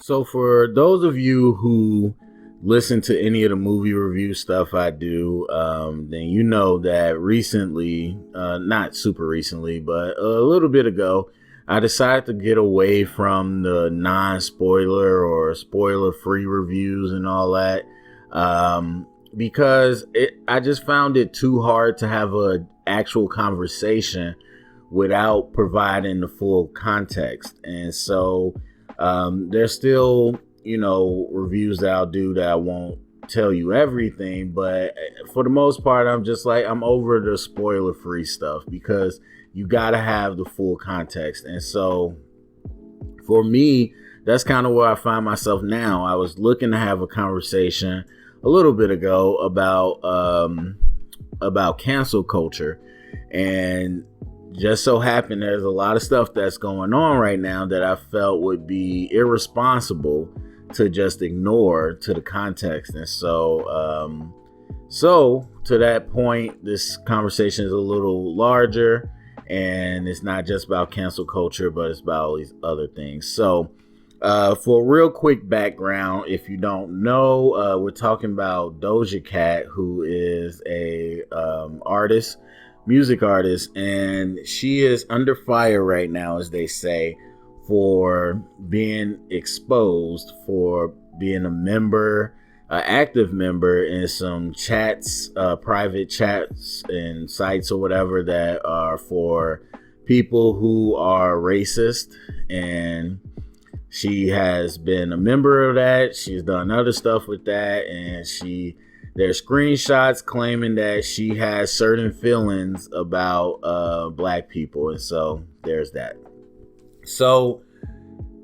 So for those of you who listen to any of the movie review stuff I do, then you know that recently, not super recently, but a little bit ago, I decided to get away from the non-spoiler or spoiler-free reviews and all that, because I just found it too hard to have a actual conversation without providing the full context. And so there's still, reviews that I'll do that I won't tell you everything, but for the most part, I'm just like, I'm over the spoiler free stuff because you got to have the full context. And so for me, that's kind of where I find myself now. I was looking to have a conversation a little bit ago about cancel culture, and just so happened there's a lot of stuff that's going on right now that I felt would be irresponsible to just ignore to the context. And so to that point, this conversation is a little larger, and it's not just about cancel culture, but it's about all these other things. So for a real quick background, if you don't know, we're talking about Doja Cat, who is a music artist, and she is under fire right now, as they say, for being exposed for being a member, active member in some chats, private chats and sites or whatever that are for people who are racist. And she has been a member of that. She's done other stuff with that, and there's screenshots claiming that she has certain feelings about black people. And so there's that. So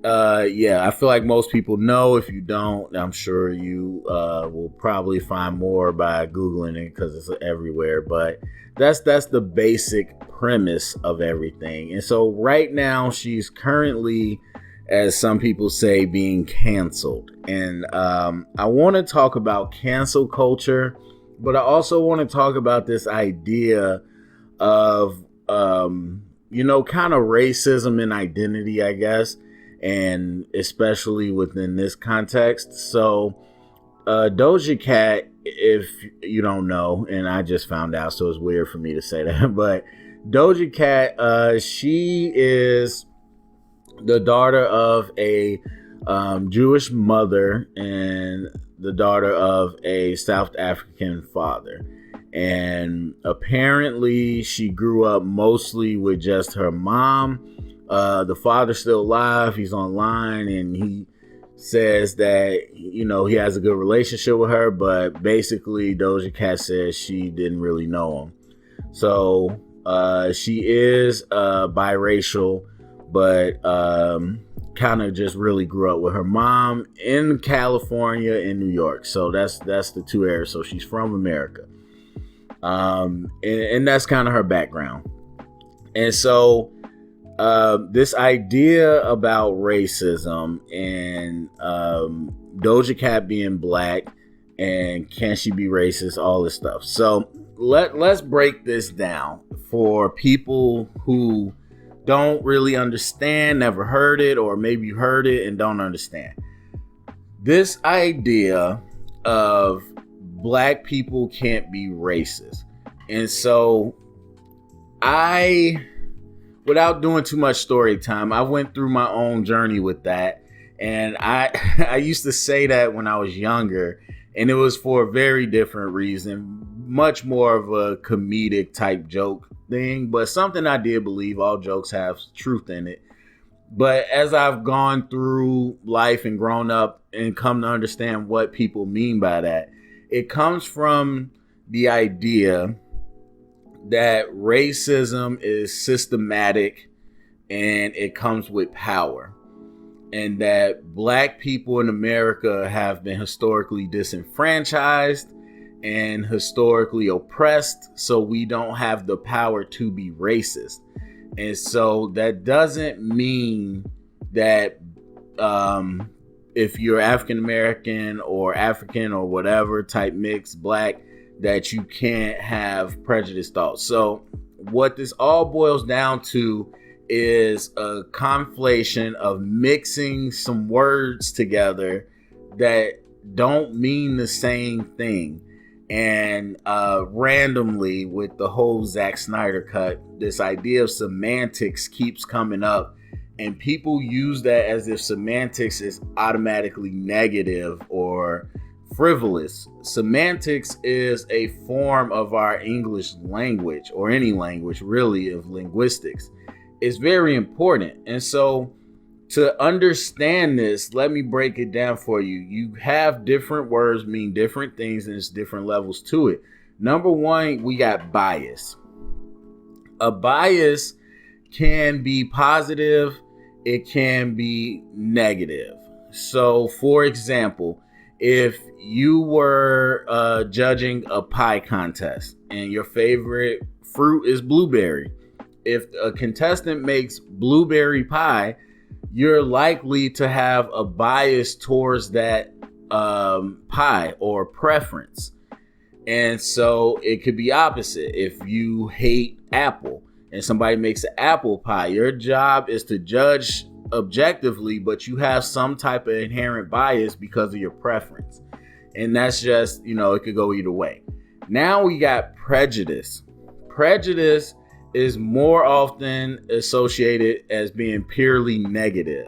I feel like most people know. If you don't, I'm sure you will probably find more by Googling it because it's everywhere. But that's the basic premise of everything. And so right now she's currently, as some people say, being canceled. And I want to talk about cancel culture, but I also want to talk about this idea of, kind of racism and identity, I guess, and especially within this context. So Doja Cat, if you don't know, and I just found out, so it's weird for me to say that, but Doja Cat, she is the daughter of a Jewish mother and the daughter of a South African father. And apparently she grew up mostly with just her mom. The father's still alive. He's online, and he says that, he has a good relationship with her, but basically Doja Cat says she didn't really know him. So she is biracial, but kind of just really grew up with her mom in California and New York. So that's the two areas. So she's from America. And that's kind of her background. And so this idea about racism and Doja Cat being black and can she be racist, all this stuff. So let's break this down for people who don't really understand, never heard it, or maybe you heard it and don't understand. This idea of black people can't be racist. And so without doing too much story time, I went through my own journey with that. And I used to say that when I was younger, and it was for a very different reason, much more of a comedic type joke thing, but something I did believe. All jokes have truth in it. But as I've gone through life and grown up and come to understand what people mean by that, it comes from the idea that racism is systematic and it comes with power, and that black people in America have been historically disenfranchised and historically oppressed, so we don't have the power to be racist. And so that doesn't mean that if you're African American or African or whatever type mix, black, that you can't have prejudiced thoughts. So what this all boils down to is a conflation of mixing some words together that don't mean the same thing. And randomly, with the whole Zack Snyder cut, this idea of semantics keeps coming up, and people use that as if semantics is automatically negative or frivolous. Semantics is a form of our English language, or any language really, of linguistics. It's very important. And so to understand this, let me break it down for you. You have different words mean different things, and there's different levels to it. Number one, we got bias. A bias can be positive, it can be negative. So, for example, if you were judging a pie contest and your favorite fruit is blueberry, if a contestant makes blueberry pie, you're likely to have a bias towards that pie or preference. And so it could be opposite. If you hate apple and somebody makes an apple pie, your job is to judge objectively, but you have some type of inherent bias because of your preference. And that's just, it could go either way. Now we got prejudice. Prejudice is more often associated as being purely negative.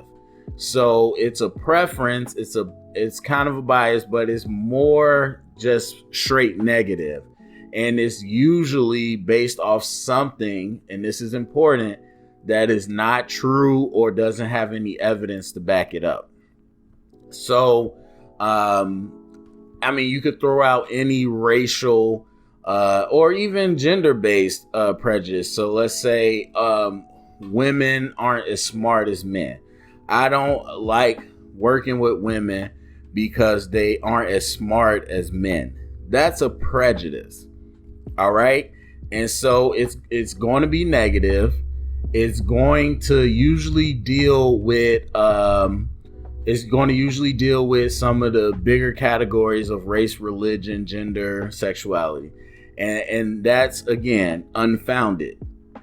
So it's a preference, it's kind of a bias, but it's more just straight negative. And it's usually based off something, and this is important, that is not true or doesn't have any evidence to back it up. So, you could throw out any racial or even gender-based prejudice. So let's say women aren't as smart as men. I don't like working with women because they aren't as smart as men. That's a prejudice. All right. And so it's going to be negative. It's going to usually deal with some of the bigger categories of race, religion, gender, sexuality. And that's, again, unfounded.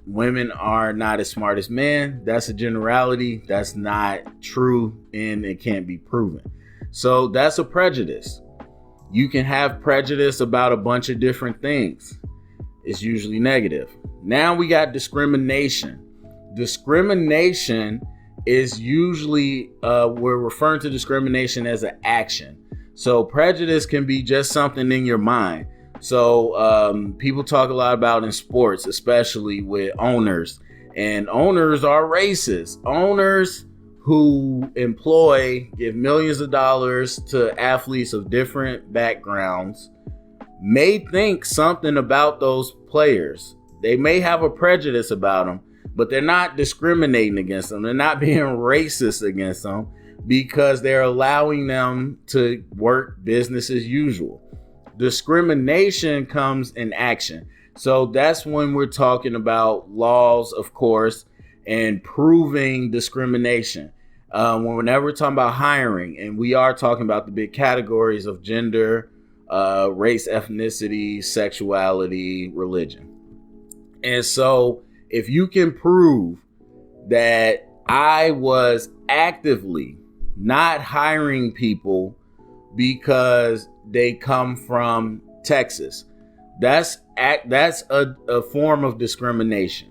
Women are not as smart as men. That's a generality. That's not true, and it can't be proven. So that's a prejudice. You can have prejudice about a bunch of different things. It's usually negative. Now we got discrimination. Discrimination is usually, we're referring to discrimination as an action. So prejudice can be just something in your mind. So people talk a lot about in sports, especially with owners, and owners are racist. Owners who give millions of dollars to athletes of different backgrounds may think something about those players. They may have a prejudice about them, but they're not discriminating against them. They're not being racist against them because they're allowing them to work business as usual. Discrimination comes in action. So that's when we're talking about laws, of course, and proving discrimination. Whenever we're talking about hiring, and we are talking about the big categories of gender, race, ethnicity, sexuality, religion. And so if you can prove that I was actively not hiring people because they come from Texas, that's a form of discrimination.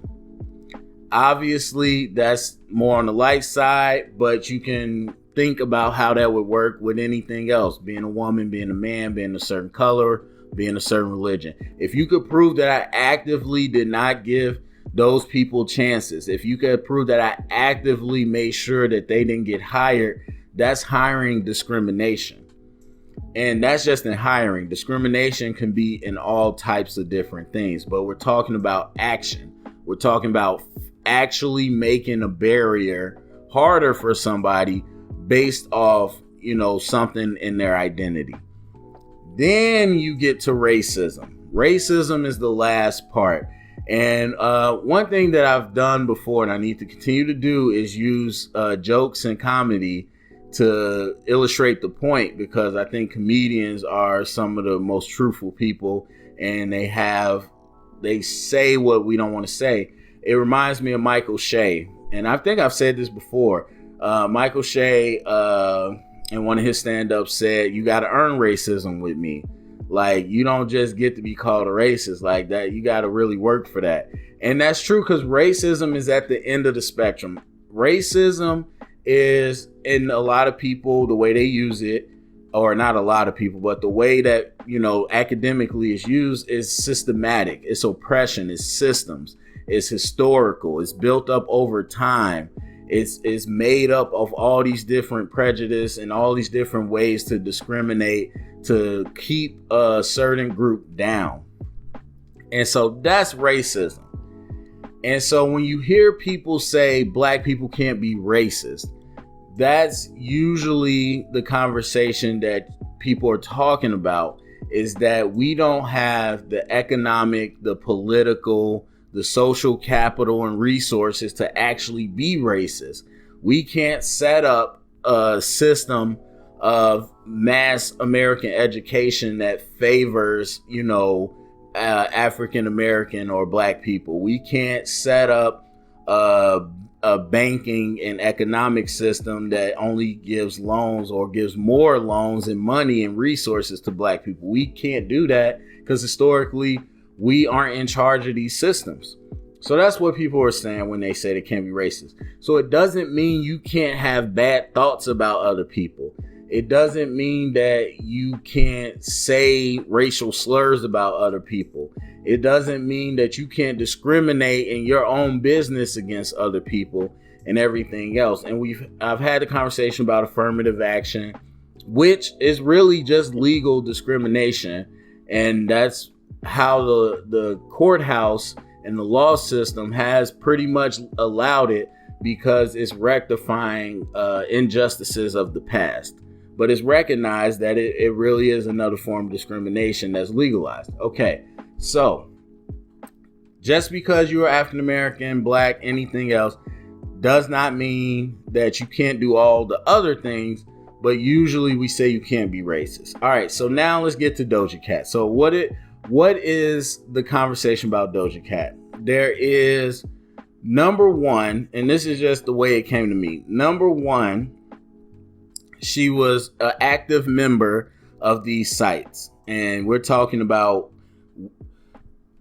Obviously, that's more on the light side, but you can think about how that would work with anything else, being a woman, being a man, being a certain color, being a certain religion. If you could prove that I actively did not give those people chances, if you could prove that I actively made sure that they didn't get hired, that's hiring discrimination. And that's just in hiring. Discrimination can be in all types of different things, but we're talking about action. We're talking about actually making a barrier harder for somebody based off, something in their identity. Then you get to racism. Racism is the last part. And one thing that I've done before, and I need to continue to do, is use jokes and comedy to illustrate the point, because I think comedians are some of the most truthful people, and they say what we don't want to say. It reminds me of Michael Shea. And I think I've said this before. Michael Shea, in one of his stand-ups, said, "You got to earn racism with me. Like, you don't just get to be called a racist like that. You got to really work for that." And that's true, because racism is at the end of the spectrum. Racism is, in a lot of people, the way they use it, or not a lot of people, but the way that, academically is used, is systematic. It's oppression. It's systems. It's historical. It's built up over time. It's made up of all these different prejudice and all these different ways to discriminate, to keep a certain group down. And so that's racism. And so when you hear people say black people can't be racist, that's usually the conversation that people are talking about, is that we don't have the economic, the political, the social capital and resources to actually be racist. We can't set up a system of mass American education that favors, African American or black people. We can't set up a banking and economic system that only gives loans or gives more loans and money and resources to black people. We can't do that because historically we aren't in charge of these systems. So that's what people are saying when they say they can't be racist. So it doesn't mean you can't have bad thoughts about other people. It doesn't mean that you can't say racial slurs about other people. It doesn't mean that you can't discriminate in your own business against other people and everything else. And I've had a conversation about affirmative action, which is really just legal discrimination. And that's how the courthouse and the law system has pretty much allowed it, because it's rectifying injustices of the past. But it's recognized that it really is another form of discrimination that's legalized. Okay, so just because you're African American, black, anything else, does not mean that you can't do all the other things, but usually we say you can't be racist. All right, so now let's get to Doja Cat. So what is the conversation about Doja Cat? There is, number one, and this is just the way it came to me. Number one, she was an active member of these sites. And we're talking about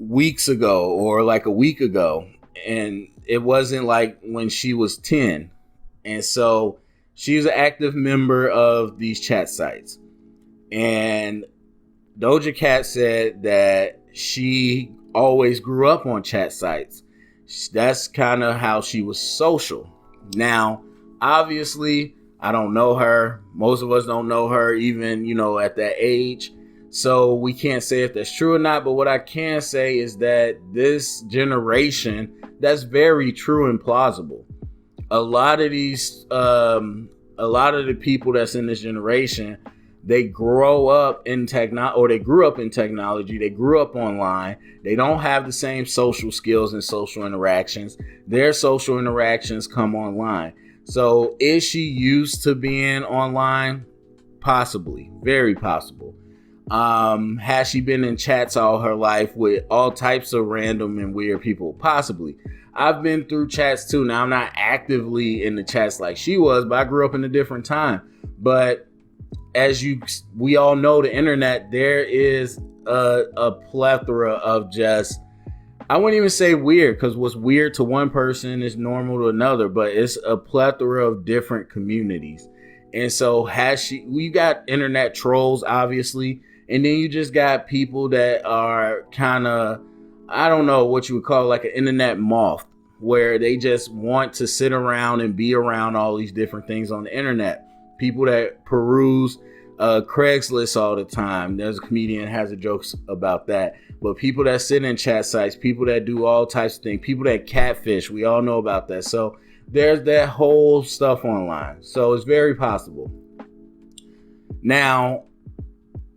weeks ago, or like a week ago. And it wasn't like when she was 10. And so she was an active member of these chat sites. And Doja Cat said that she always grew up on chat sites. That's kind of how she was social. Now, obviously, I don't know her. Most of us don't know her, even, at that age. So we can't say if that's true or not. But what I can say is that this generation, that's very true and plausible. A lot of the people that's in this generation, they grow up in technology, or they grew up in technology. They grew up online. They don't have the same social skills and social interactions. Their social interactions come online. So is she used to being online? Possibly, very possible. Has she been in chats all her life with all types of random and weird people? Possibly. I've been through chats too. Now, I'm not actively in the chats like she was, but I grew up in a different time. But as we all know, the internet, there is a plethora of just, I wouldn't even say weird, because what's weird to one person is normal to another, but it's a plethora of different communities. And so we got internet trolls, obviously, and then you just got people that are kind of, I don't know what you would call like an internet moth, where they just want to sit around and be around all these different things on the internet. People that peruse Craigslist all the time. There's a comedian that has a jokes about that. But people that sit in chat sites, people that do all types of things, people that catfish, we all know about that. So there's that whole stuff online. So it's very possible. Now,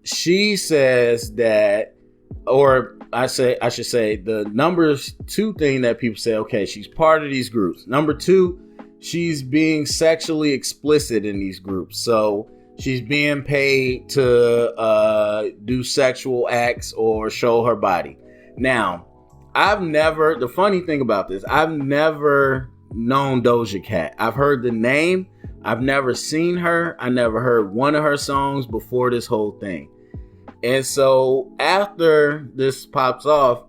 she says that, or I should say the number two thing that people say, okay, she's part of these groups. Number two, she's being sexually explicit in these groups. So she's being paid to do sexual acts or show her body. Now, the funny thing about this, I've never known Doja Cat. I've heard the name. I've never seen her. I never heard one of her songs before this whole thing. And so after this pops off,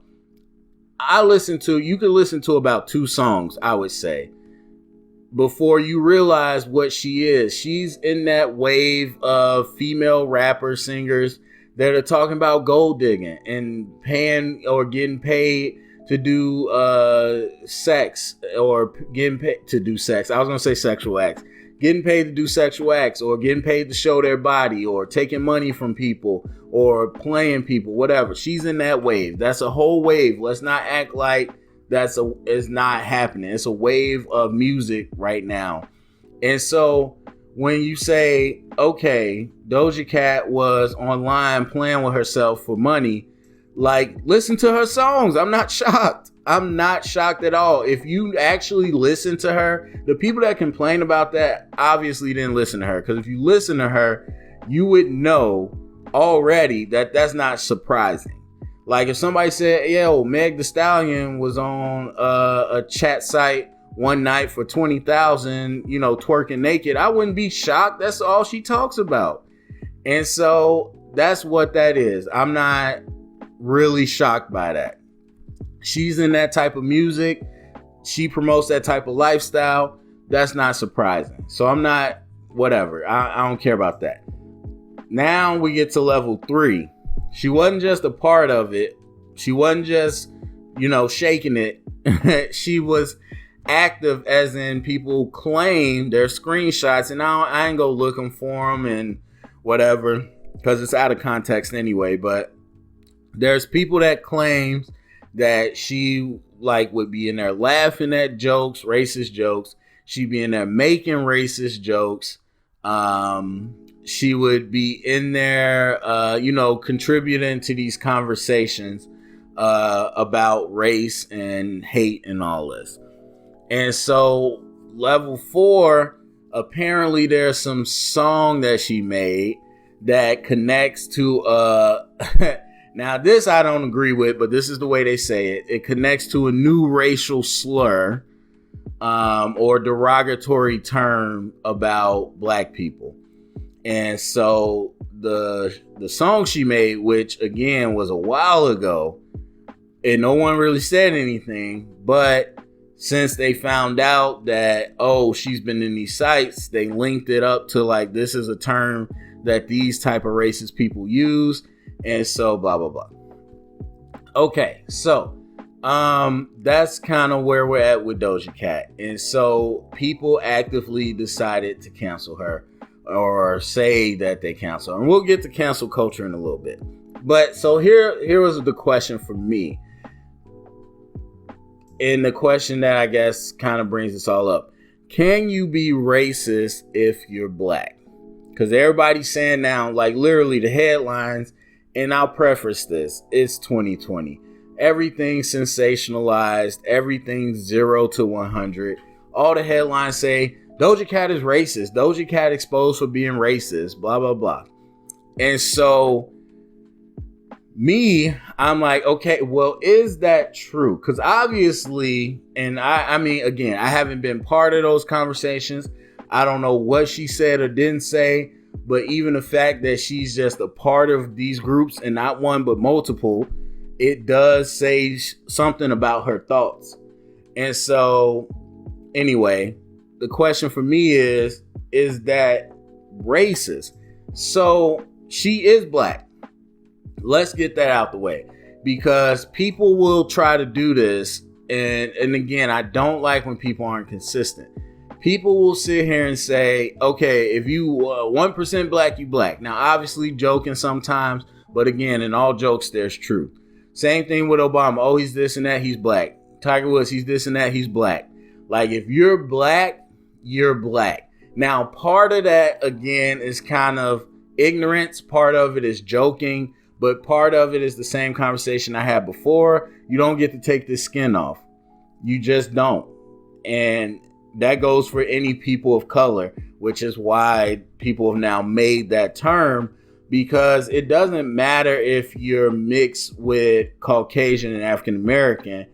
you could listen to about 2 songs, I would say, before you realize what she is. She's in that wave of female rapper singers that are talking about gold digging and paying or getting paid to do sex, or getting paid to do sex. I was going to say sexual acts. Getting paid to do sexual acts, or getting paid to show their body, or taking money from people, or playing people, whatever. She's in that wave. That's a whole wave. Let's not act like it's not happening. It's a wave of music right now. And so when you say, okay, Doja Cat was online playing with herself for money, like, listen to her songs. I'm not shocked. I'm not shocked at all. If you actually listen to her, the people that complain about that obviously didn't listen to her. Because if you listen to her, you would know already that that's not surprising. Like if somebody said, yo, Meg Thee Stallion was on a chat site one night for 20,000, twerking naked, I wouldn't be shocked. That's all she talks about. And so that's what that is. I'm not really shocked by that. She's in that type of music. She promotes that type of lifestyle. That's not surprising. So I'm not, whatever. I don't care about that. Now we get to level 3. She wasn't just a part of it. She wasn't just, shaking it. She was active, as in people claim their screenshots. And I ain't go looking for them and whatever, because it's out of context anyway. But there's people that claim that she would be in there laughing at jokes, racist jokes. She'd be in there making racist jokes. She would be in there, contributing to these conversations about race and hate and all this. And so level 4, apparently there's some song that she made that connects to now this I don't agree with, but this is the way they say it. It connects to a new racial slur or derogatory term about black people. And so the song she made, which again was a while ago, and no one really said anything, but since they found out that, she's been in these sites, they linked it up to this is a term that these type of racist people use. And so blah, blah, blah. Okay, so that's kind of where we're at with Doja Cat. And so people actively decided to cancel her, or say that they cancel her. And we'll get to cancel culture in a little bit. But so here was the question for me. And the question that I guess kind of brings us all up. Can you be racist if you're black? Because everybody's saying now, literally the headlines, and I'll preface this, it's 2020. Everything's sensationalized. Everything's 0 to 100. All the headlines say, Doja Cat is racist. Doja Cat exposed for being racist, blah, blah, blah. And so I'm like, okay, well, is that true? Because obviously, and I mean, again, I haven't been part of those conversations. I don't know what she said or didn't say, but even the fact that she's just a part of these groups, and not one, but multiple, it does say something about her thoughts. And so anyway, the question for me is that racist? So she is black. Let's get that out the way, because people will try to do this. And again, I don't like when people aren't consistent. People will sit here and say, okay, if you 1% black, you black. Now, obviously joking sometimes, but again, in all jokes, there's truth. Same thing with Obama. Oh, he's this and that, he's black. Tiger Woods, he's this and that, he's black. If you're black, you're black. Now, part of that, again, is kind of ignorance. Part of it is joking. But part of it is the same conversation I had before. You don't get to take this skin off. You just don't. And that goes for any people of color, which is why people have now made that term, because it doesn't matter if you're mixed with Caucasian and African American.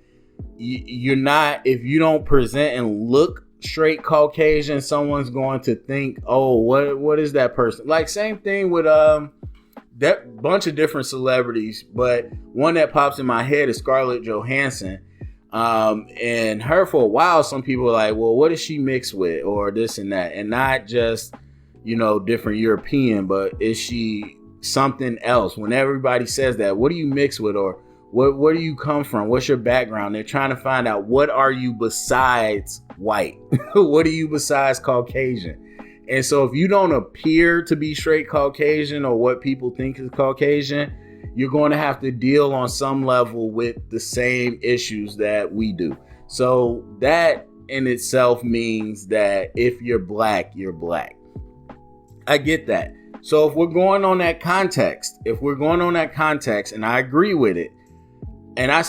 you're not, if you don't present and look straight Caucasian, someone's going to think, oh, what is that person? Like, same thing with that bunch of different celebrities, but one that pops in my head is Scarlett Johansson. And her, for a while, some people were like, well, what is she mixed with, or this and that, and not just, different European, but is she something else? When everybody says that, what do you mix with, or where do you come from? What's your background? They're trying to find out, what are you besides white? What are you besides Caucasian? And so if you don't appear to be straight Caucasian, or what people think is Caucasian, you're going to have to deal on some level with the same issues that we do. So that in itself means that if you're black, you're black. I get that. So if we're going on that context, and I agree with it, and I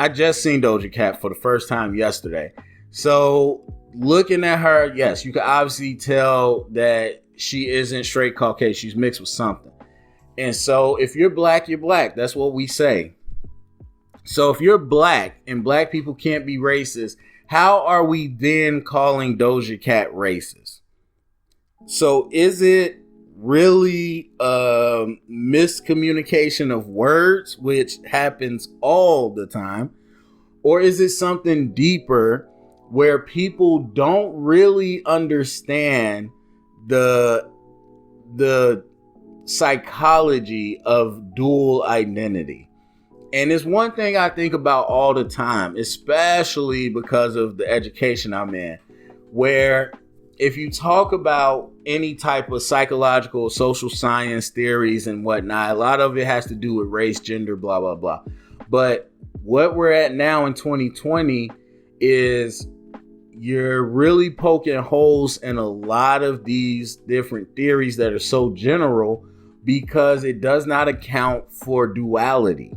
just seen Doja Cat for the first time yesterday. So looking at her, yes, you can obviously tell that she isn't straight Caucasian. She's mixed with something. And so if you're black, you're black. That's what we say. So if you're black and black people can't be racist, how are we then calling Doja Cat racist? So is it really miscommunication of words, which happens all the time? Or is it something deeper where people don't really understand the psychology of dual identity? And it's one thing I think about all the time, especially because of the education I'm in, where if you talk about any type of psychological, social science theories and whatnot, a lot of it has to do with race, gender, blah, blah, blah. But what we're at now in 2020 is you're really poking holes in a lot of these different theories that are so general, because it does not account for duality.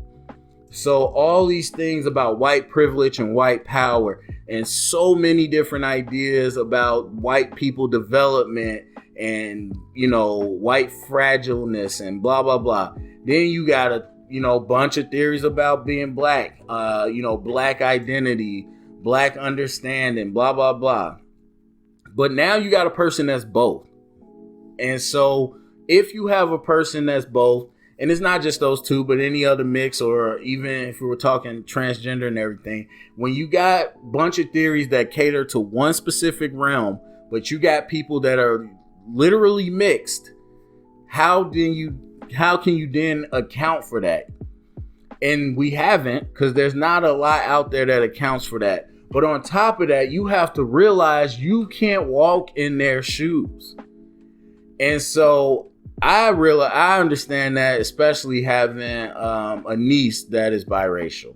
So all these things about white privilege and white power, and so many different ideas about white people development and, white fragileness and blah, blah, blah. Then you got a, bunch of theories about being black, black identity, black understanding, blah, blah, blah. But now you got a person that's both. And so if you have a person that's both, and it's not just those two, but any other mix, or even if we were talking transgender and everything, when you got a bunch of theories that cater to one specific realm, but you got people that are literally mixed, how can you then account for that? And we haven't, because there's not a lot out there that accounts for that. But on top of that, you have to realize you can't walk in their shoes. And so I understand that, especially having a niece that is biracial.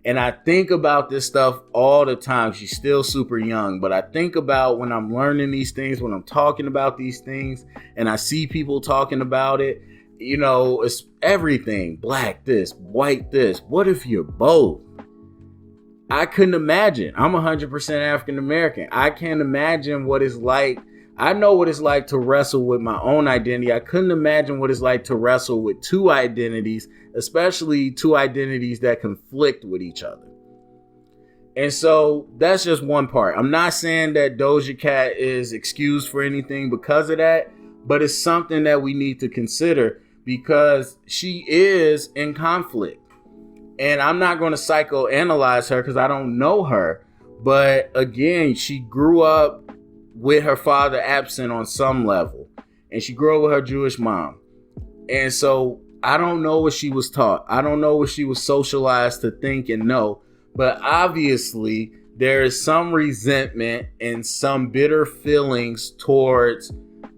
And I think about this stuff all the time. She's still super young, but I think about when I'm learning these things, when I'm talking about these things, and I see people talking about it, it's everything. Black this, white this. What if you're both? I couldn't imagine. I'm 100% African American. I can't imagine what it's like. I know what it's like to wrestle with my own identity. I couldn't imagine what it's like to wrestle with two identities, especially two identities that conflict with each other. And so that's just one part. I'm not saying that Doja Cat is excused for anything because of that, but it's something that we need to consider, because she is in conflict. And I'm not going to psychoanalyze her because I don't know her. But again, she grew up with her father absent on some level, and she grew up with her Jewish mom. And so I don't know what she was taught. I don't know what she was socialized to think and know, but obviously there is some resentment and some bitter feelings towards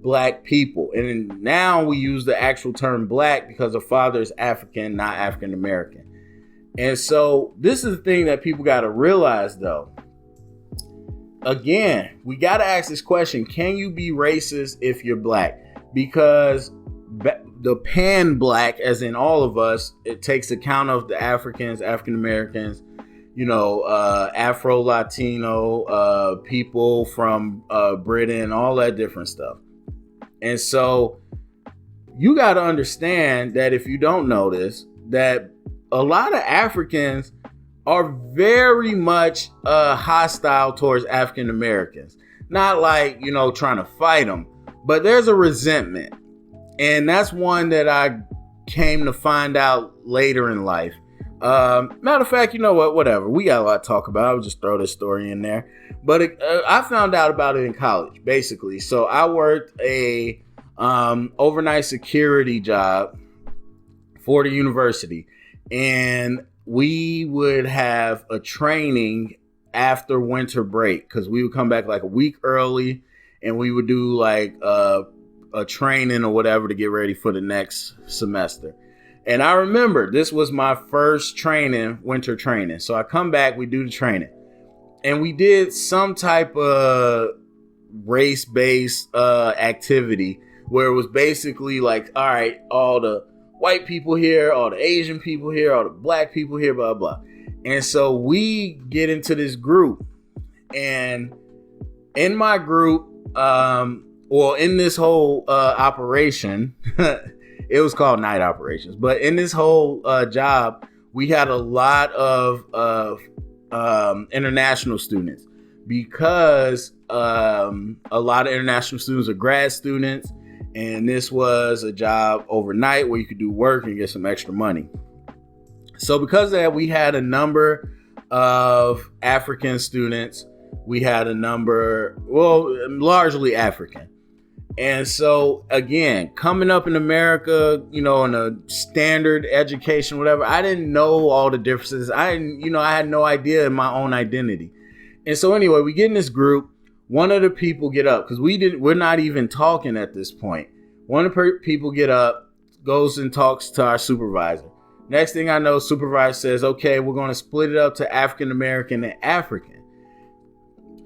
black people. And now we use the actual term black because her father is African, not African American. And so this is the thing that people got to realize, though. Again, we got to ask this question: can you be racist if you're black? Because the pan-black, as in all of us, it takes account of the Africans, African Americans, Afro-Latino, people from Britain, all that different stuff. And so you got to understand that if you don't know this, that a lot of Africans are very much hostile towards African Americans. Not like, trying to fight them, but there's a resentment. And that's one that I came to find out later in life. Matter of fact, you know what? Whatever. We got a lot to talk about. I'll just throw this story in there. But I found out about it in college, basically. So I worked a overnight security job for the university. And we would have a training after winter break because we would come back like a week early and we would do like a training or whatever to get ready for the next semester. And I remember this was my first training, winter training. So I come back, we do the training, and we did some type of race-based activity where it was basically like, all right, all the white people here, all the Asian people here, all the black people here, blah, blah. And so we get into this group, and in my group, in this whole operation, it was called night operations, but in this whole job, we had a lot of international students because a lot of international students are grad students, and this was a job overnight where you could do work and get some extra money. So because of that, we had a number of African students. We had a number, largely African. And so, again, coming up in America, in a standard education, whatever, I didn't know all the differences. I had no idea in my own identity. And so anyway, we get in this group. One of the people get up because we're not even talking at this point. One of the people get up, goes and talks to our supervisor. Next thing I know, supervisor says, okay, we're going to split it up to African American and African.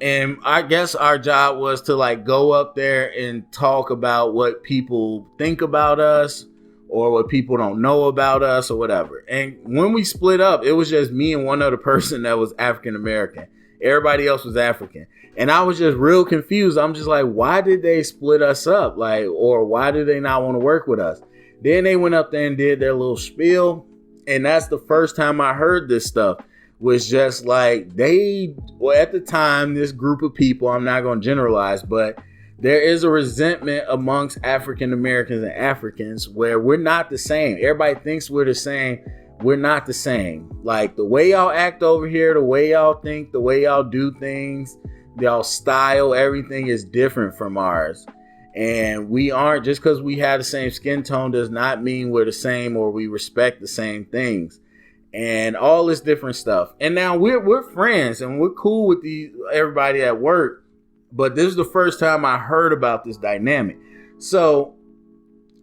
And I guess our job was to like go up there and talk about what people think about us or what people don't know about us or whatever. And when we split up, it was just me and one other person that was African American. Everybody else was African. And I was just real confused. I'm just like, why did they split us up? Like, or why did they not want to work with us? Then they went up there and did their little spiel. And that's the first time I heard this stuff. Was just like at the time, this group of people, I'm not going to generalize, but there is a resentment amongst African Americans and Africans where we're not the same. Everybody thinks we're the same. We're not the same. Like the way y'all act over here, the way y'all think, the way y'all do things, y'all style, everything is different from ours. And we aren't, just because we have the same skin tone does not mean we're the same or we respect the same things. And all this different stuff. And now we're friends and we're cool with everybody at work. But this is the first time I heard about this dynamic. So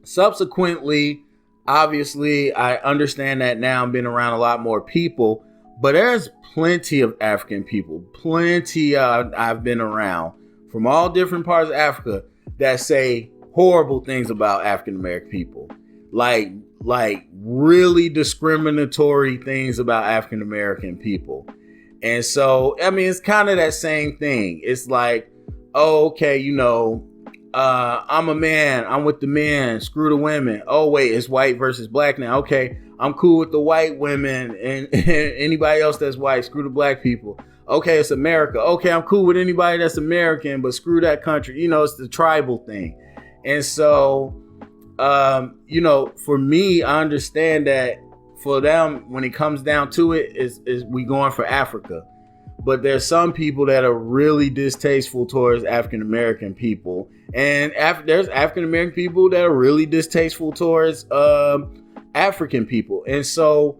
subsequently, obviously, I understand that now. I'm being around a lot more people. But there's plenty of African people. Plenty I've been around from all different parts of Africa that say horrible things about African American people. Like really discriminatory things about African American people. And so, I mean, it's kind of that same thing. It's like, oh, okay, I'm a man. I'm with the men. Screw the women. Oh, wait, it's white versus black now. Okay, I'm cool with the white women and anybody else that's white. Screw the black people. Okay, it's America. Okay, I'm cool with anybody that's American, but screw that country. It's the tribal thing. And so, for me, I understand that for them, when it comes down to it, is we going for Africa. But there's some people that are really distasteful towards African American people, and there's African American people that are really distasteful towards African people. And so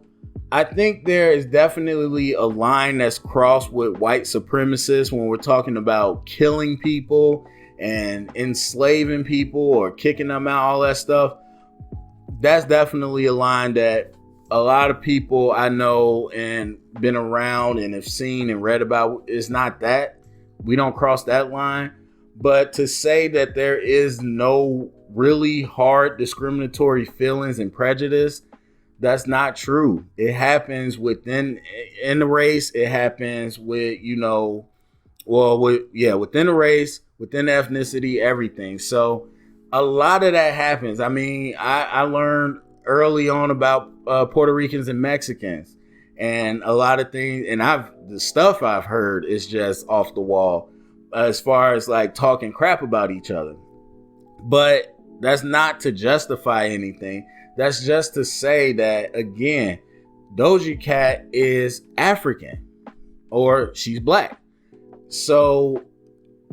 I think there is definitely a line that's crossed with white supremacists when we're talking about killing people and enslaving people or kicking them out, all that stuff. That's definitely a line that a lot of people I know and been around and have seen and read about. It's not that. We don't cross that line. But to say that there is no really hard discriminatory feelings and prejudice, that's not true. It happens within the race. It happens with, within the race, within the ethnicity, everything. So a lot of that happens. I mean, I learned early on about Puerto Ricans and Mexicans. And a lot of things, and the stuff I've heard is just off the wall as far as like talking crap about each other. But that's not to justify anything. That's just to say that, again, Doja Cat is African, or she's black. So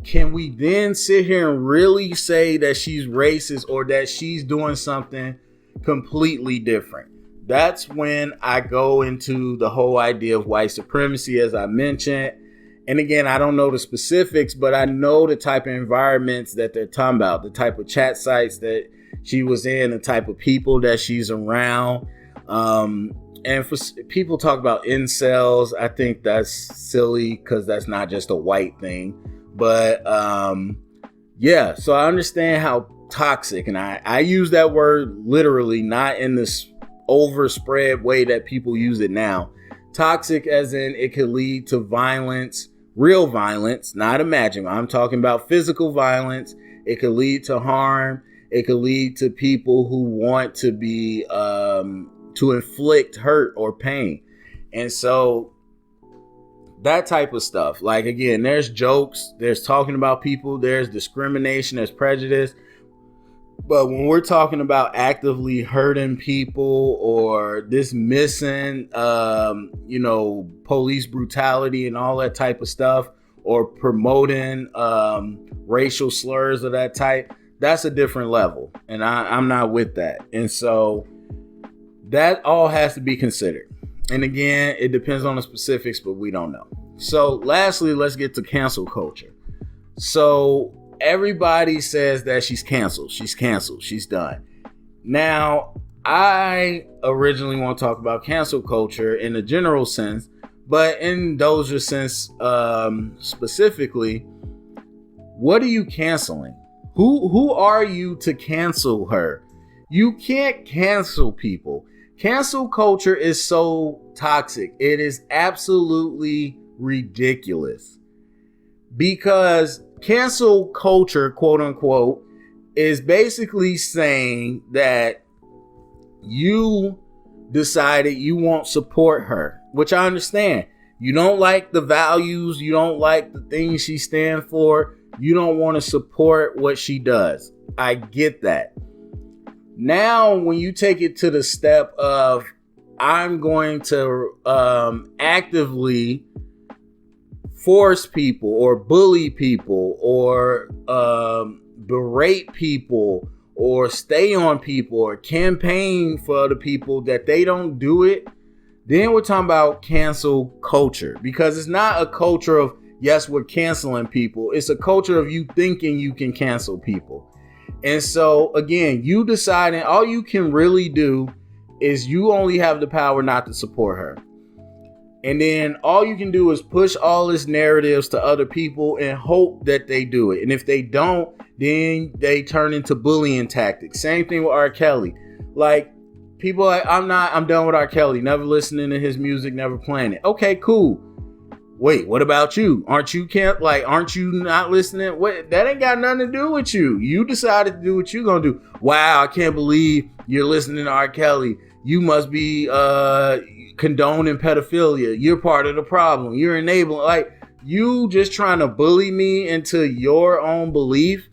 can we then sit here and really say that she's racist or that she's doing something completely different? That's when I go into the whole idea of white supremacy, as I mentioned. And again, I don't know the specifics, but I know the type of environments that they're talking about, the type of chat sites that she was in, the type of people that she's around. And for people talk about incels, I think that's silly because that's not just a white thing. But yeah, so I understand how toxic, and I use that word literally, not in this overspread way that people use it now. Toxic as in it could lead to violence, real violence, not imagined. I'm talking about physical violence. It could lead to harm. It could lead to people who want to be to inflict hurt or pain. And so that type of stuff, like, again, there's jokes, there's talking about people, there's discrimination, there's prejudice. But when we're talking about actively hurting people or dismissing, police brutality and all that type of stuff, or promoting racial slurs of that type, that's a different level. And I'm not with that. And so that all has to be considered. And again, it depends on the specifics, but we don't know. So lastly, let's get to cancel culture. So everybody says that she's canceled. She's canceled. She's done. Now, I originally want to talk about cancel culture in a general sense, but in Doja's sense specifically, what are you canceling? Who are you to cancel her? You can't cancel people. Cancel culture is so toxic. It is absolutely ridiculous. Because cancel culture, quote unquote, is basically saying that you decided you won't support her, which I understand. You don't like the values, you don't like the things she stands for, you don't want to support what she does. I get that. Now, when you take it to the step of, I'm going to actively force people or bully people or berate people or stay on people or campaign for other people that they don't do it, then we're talking about cancel culture. Because it's not a culture of, yes, we're canceling people. It's a culture of you thinking you can cancel people. And so, again, you deciding all you can really do is you only have the power not to support her. And then all you can do is push all these narratives to other people and hope that they do it. And if they don't, then they turn into bullying tactics. Same thing with R. Kelly. Like, people like, I'm done with R. Kelly. Never listening to his music, never playing it. Okay, cool. Wait, what about you? Aren't you not listening? What? That ain't got nothing to do with you. You decided to do what you're gonna do. Wow, I can't believe you're listening to R. Kelly. You must be condoning pedophilia. You're part of the problem. You're enabling. Like, you just trying to bully me into your own belief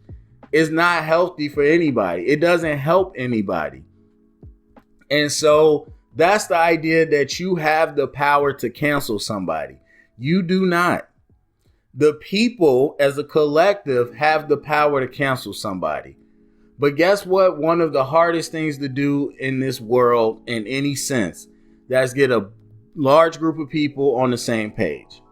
is not healthy for anybody. It doesn't help anybody. And so that's the idea that you have the power to cancel somebody. You do not. The people as a collective have the power to cancel somebody. But guess what? One of the hardest things to do in this world, in any sense, that's get a large group of people on the same page.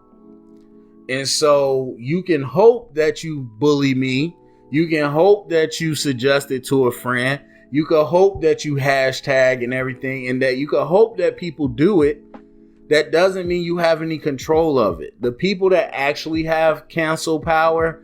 And so you can hope that you bully me. You can hope that you suggest it to a friend. You can hope that you hashtag and everything, and that you can hope that people do it. That doesn't mean you have any control of it. The people that actually have cancel power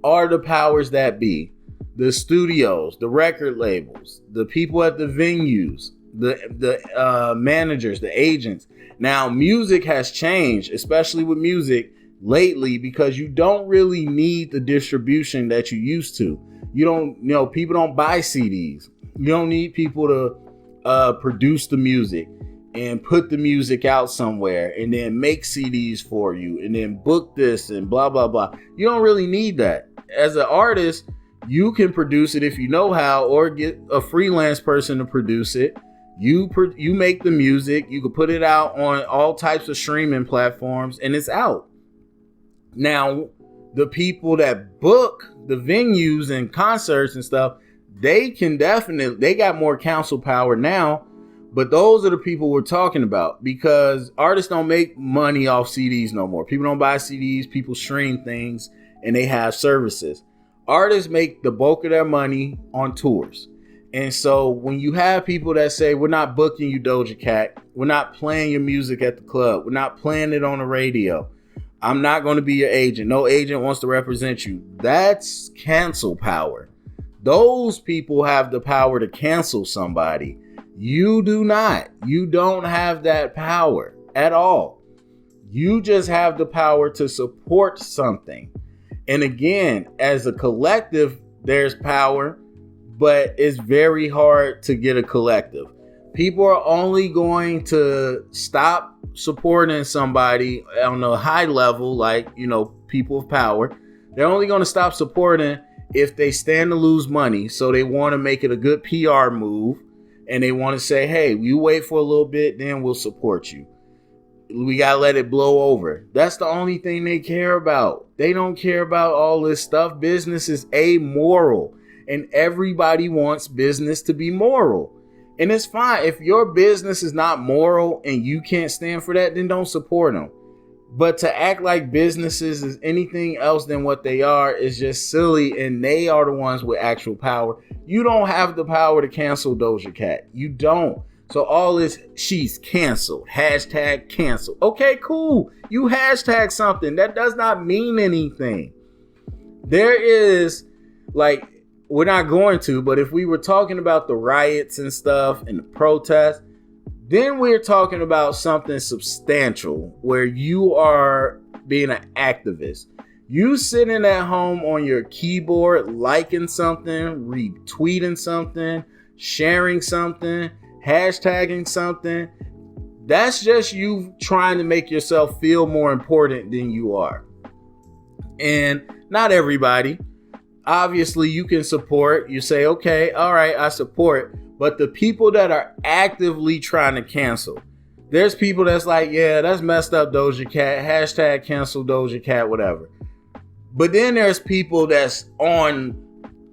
are the powers that be. The studios, the record labels, the people at the venues, the managers, the agents. Now, music has changed, especially with music lately, because you don't really need the distribution that you used to. People don't buy CDs. You don't need people to produce the music. and put the music out somewhere and then make CDs for you and then book this and blah, blah, blah. You don't really need that. As an artist, you can produce it if you know how, or get a freelance person to produce it. You make the music, you can put it out on all types of streaming platforms, and it's out. Now, the people that book the venues and concerts and stuff, they got more council power now. But those are the people we're talking about, because artists don't make money off CDs no more. People don't buy CDs, people stream things, and they have services. Artists make the bulk of their money on tours. And so when you have people that say, we're not booking you, Doja Cat, we're not playing your music at the club, we're not playing it on the radio, I'm not going to be your agent, no agent wants to represent you, that's cancel power. Those people have the power to cancel somebody. You do not. You don't have that power at all. You just have the power to support something. And again, as a collective, there's power, but it's very hard to get a collective. People are only going to stop supporting somebody on a high level, like, people of power. They're only going to stop supporting if they stand to lose money. So they want to make it a good PR move. And they want to say, hey, you wait for a little bit, then we'll support you. We got to let it blow over. That's the only thing they care about. They don't care about all this stuff. Business is amoral. And everybody wants business to be moral. And it's fine. If your business is not moral and you can't stand for that, then don't support them. But to act like businesses is anything else than what they are is just silly, and they are the ones with actual power. You don't have the power to cancel Doja Cat. You don't. So all this, she's canceled. Hashtag canceled. Okay, cool. You hashtag something. That does not mean anything. There is, we're not going to, but if we were talking about the riots and stuff and the protests, then we're talking about something substantial where you are being an activist. You sitting at home on your keyboard, liking something, retweeting something, sharing something, hashtagging something. That's just you trying to make yourself feel more important than you are. And not everybody. Obviously, you can support. You say, okay, all right, I support. But the people that are actively trying to cancel, there's people that's like, yeah, that's messed up, Doja Cat, hashtag cancel Doja Cat, whatever. But then there's people that's on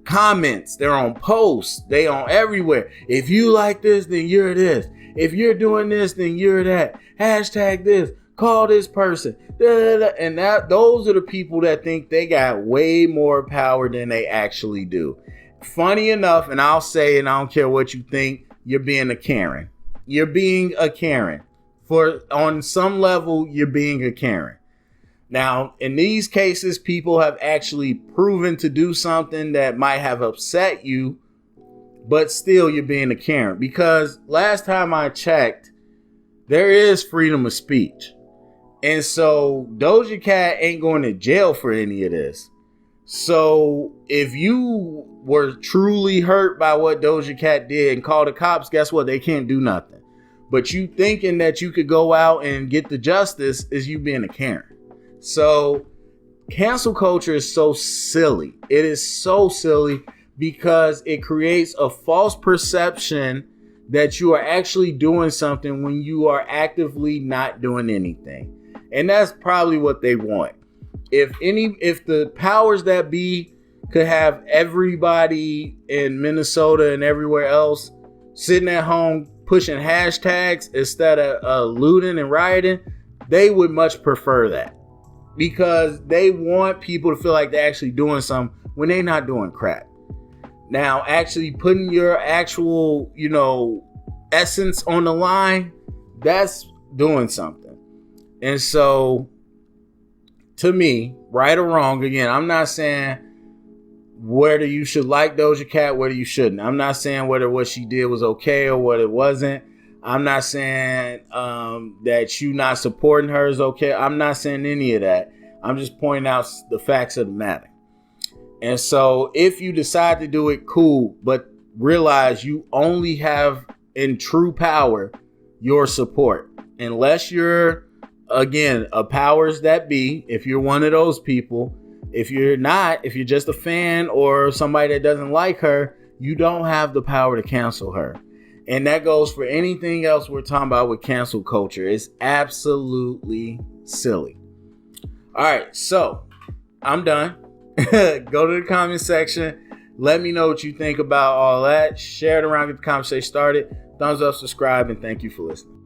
comments, they're on posts, they on everywhere. If you like this, then you're this. If you're doing this, then you're that. Hashtag this, call this person. Da, da, da. And those are the people that think they got way more power than they actually do. Funny enough, and I'll say, and I don't care what you think, you're being a Karen. You're being a Karen. On some level, you're being a Karen. Now, in these cases, people have actually proven to do something that might have upset you, but still you're being a Karen. Because last time I checked, there is freedom of speech. And so Doja Cat ain't going to jail for any of this. So if you were truly hurt by what Doja Cat did and call the cops, guess what? They can't do nothing. But you thinking that you could go out and get the justice is you being a Karen. So cancel culture is so silly. It is so silly because it creates a false perception that you are actually doing something when you are actively not doing anything. And that's probably what they want. If the powers that be could have everybody in Minnesota and everywhere else sitting at home pushing hashtags instead of looting and rioting, they would much prefer that, because they want people to feel like they're actually doing something when they're not doing crap. Now, actually putting your actual, essence on the line, that's doing something. And so, to me, right or wrong, again, I'm not saying whether you should like Doja Cat, whether you shouldn't. I'm not saying whether what she did was okay or what it wasn't. I'm not saying that you not supporting her is okay. I'm not saying any of that. I'm just pointing out the facts of the matter. And so if you decide to do it, cool, but realize you only have in true power your support. Unless you're, again, a powers that be, if you're one of those people. If you're not, if you're just a fan or somebody that doesn't like her, you don't have the power to cancel her. And that goes for anything else we're talking about with cancel culture. It's absolutely silly. All right, so I'm done. Go to the comment section. Let me know what you think about all that. Share it around, get the conversation started. Thumbs up, subscribe, and thank you for listening.